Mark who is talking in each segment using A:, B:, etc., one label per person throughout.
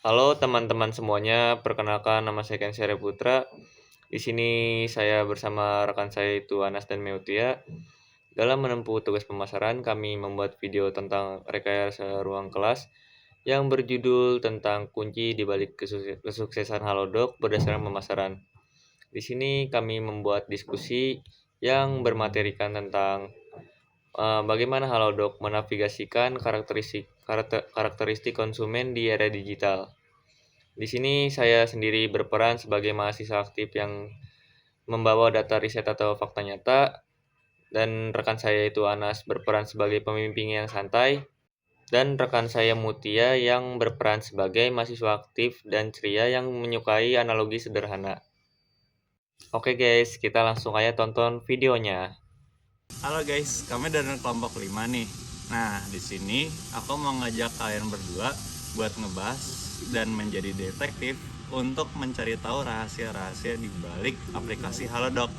A: Halo teman-teman semuanya, perkenalkan nama saya Kensyara Putra. Di sini saya bersama rekan saya itu Anas dan Meutia. Dalam menempuh tugas pemasaran, kami membuat video tentang rekayasa ruang kelas yang berjudul tentang kunci di balik kesuksesan Halodoc berdasarkan pemasaran. Di sini kami membuat diskusi yang bermaterikan tentang bagaimana Halodoc menavigasikan karakteristik konsumen di era digital. Di sini saya sendiri berperan sebagai mahasiswa aktif yang membawa data riset atau fakta nyata, dan rekan saya itu Anas berperan sebagai pemimpin yang santai, dan rekan saya Mutia yang berperan sebagai mahasiswa aktif dan ceria yang menyukai analogi sederhana. Oke guys, kita langsung aja tonton videonya.
B: Halo guys, kami dari kelompok 5 nih. Nah, di sini aku mau ngajak kalian berdua buat ngebahas dan menjadi detektif untuk mencari tahu rahasia-rahasia di balik aplikasi Halodoc.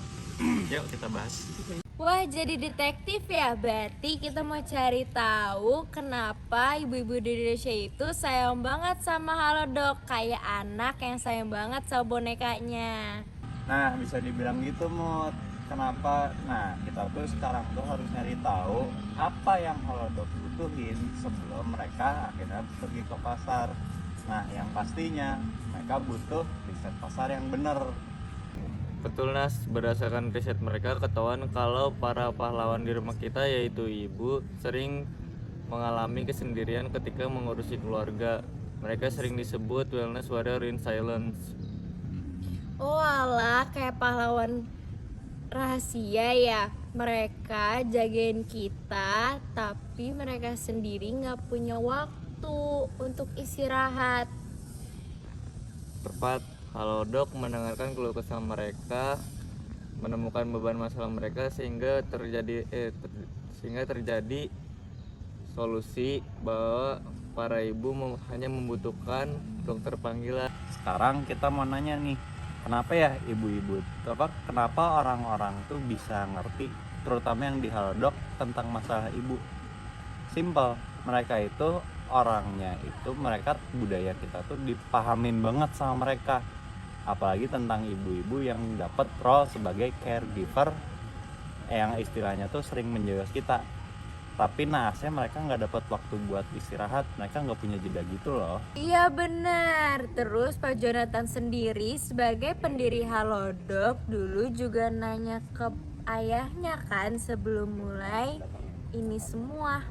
B: Yuk kita bahas.
C: Wah, jadi detektif ya? Berarti kita mau cari tahu kenapa ibu-ibu di Indonesia itu sayang banget sama Halodoc, kayak anak yang sayang banget sama bonekanya.
B: Nah, bisa dibilang gitu, Mut. Kenapa? Nah, kita tuh sekarang tuh harus nyari tahu apa yang Halodoc butuhin sebelum mereka akhirnya pergi ke pasar. Nah, yang pastinya mereka butuh riset pasar yang benar.
A: Betul Nas, berdasarkan riset mereka ketahuan kalau para pahlawan di rumah kita yaitu ibu sering mengalami kesendirian ketika mengurusi keluarga. Mereka sering disebut wellness warrior in silence.
C: Oh alah, kayak pahlawan rahasia ya. Mereka jagain kita, tapi mereka sendiri gak punya waktu untuk istirahat.
A: Tepat, Halodoc mendengarkan keluh kesah mereka, menemukan beban masalah mereka sehingga terjadi solusi bahwa para ibu hanya membutuhkan dokter panggilan.
B: Sekarang kita mau nanya nih, kenapa ya ibu-ibu kenapa orang-orang tuh bisa ngerti, terutama yang di Halodoc, tentang masalah ibu? Simple, mereka itu mereka budaya kita tuh dipahamin banget sama mereka, apalagi tentang ibu-ibu yang dapat role sebagai caregiver yang istilahnya tuh sering menjaga kita. Tapi naasnya mereka nggak dapat waktu buat istirahat, mereka nggak punya jeda gitu loh.
C: Iya benar. Terus Pak Jonathan sendiri sebagai pendiri Halodoc dulu juga nanya ke ayahnya kan sebelum mulai ini semua.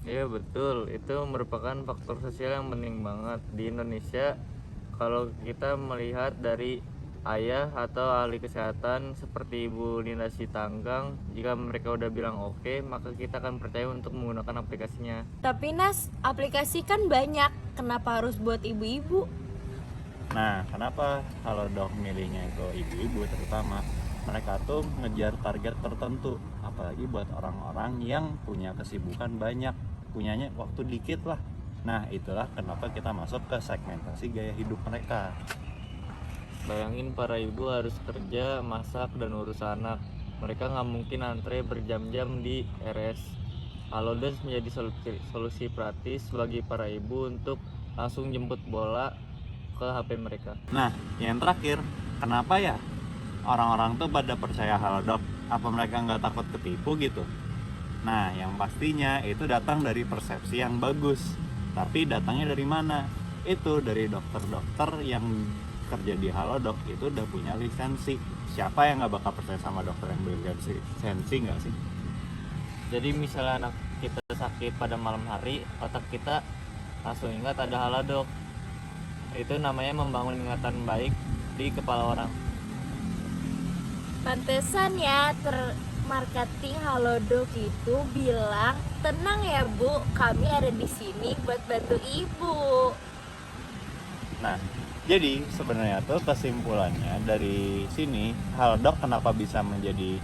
A: Iya betul, itu merupakan faktor sosial yang penting banget di Indonesia. Kalau kita melihat dari ayah atau ahli kesehatan seperti Ibu Linda Sitanggang, jika mereka udah bilang oke, maka kita akan percaya untuk menggunakan aplikasinya.
C: Tapi Nas, aplikasi kan banyak, kenapa harus buat ibu-ibu?
B: Nah, kenapa Halodoc milihnya itu ibu-ibu terutama? Mereka tuh ngejar target tertentu, apalagi buat orang-orang yang punya kesibukan banyak, punyanya waktu dikit lah. Nah, itulah kenapa kita masuk ke segmentasi gaya hidup mereka.
A: Bayangin para ibu harus kerja, masak, dan urus anak. Mereka nggak mungkin antre berjam-jam di RS. Halodoc menjadi solusi praktis bagi para ibu untuk langsung jemput bola ke HP mereka.
B: Nah, yang terakhir, kenapa ya orang-orang tuh pada percaya Halodoc? Apa mereka nggak takut ketipu gitu? Nah, yang pastinya itu datang dari persepsi yang bagus. Tapi datangnya dari mana? Itu dari dokter-dokter yang kerja di Halodoc itu udah punya lisensi. Siapa yang nggak bakal percaya sama dokter yang berlisensi nggak sih?
A: Jadi misalnya anak kita sakit pada malam hari, otak kita langsung ingat ada Halodoc. Itu namanya membangun ingatan baik di kepala orang.
C: Pantesan ya marketing Halodoc itu bilang, tenang ya Bu, kami ada di sini buat bantu ibu.
B: Nah, jadi sebenarnya tuh kesimpulannya dari sini, Halodoc kenapa bisa menjadi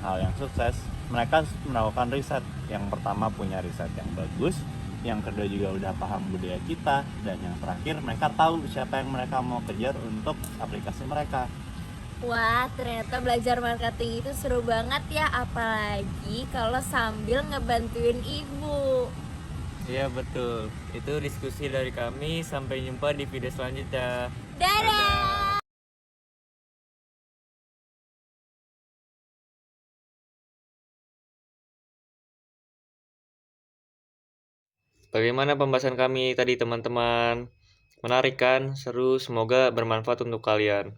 B: hal yang sukses? Mereka melakukan riset. Yang pertama punya riset yang bagus, yang kedua juga udah paham budaya kita, dan yang terakhir mereka tahu siapa yang mereka mau kejar untuk aplikasi mereka.
C: Wah, ternyata belajar marketing itu seru banget ya, apalagi kalau sambil ngebantuin ibu.
A: Iya betul. Itu diskusi dari kami. Sampai jumpa di video selanjutnya.
C: Dadah.
A: Bagaimana pembahasan kami tadi teman-teman? Menarik kan? Seru, semoga bermanfaat untuk kalian.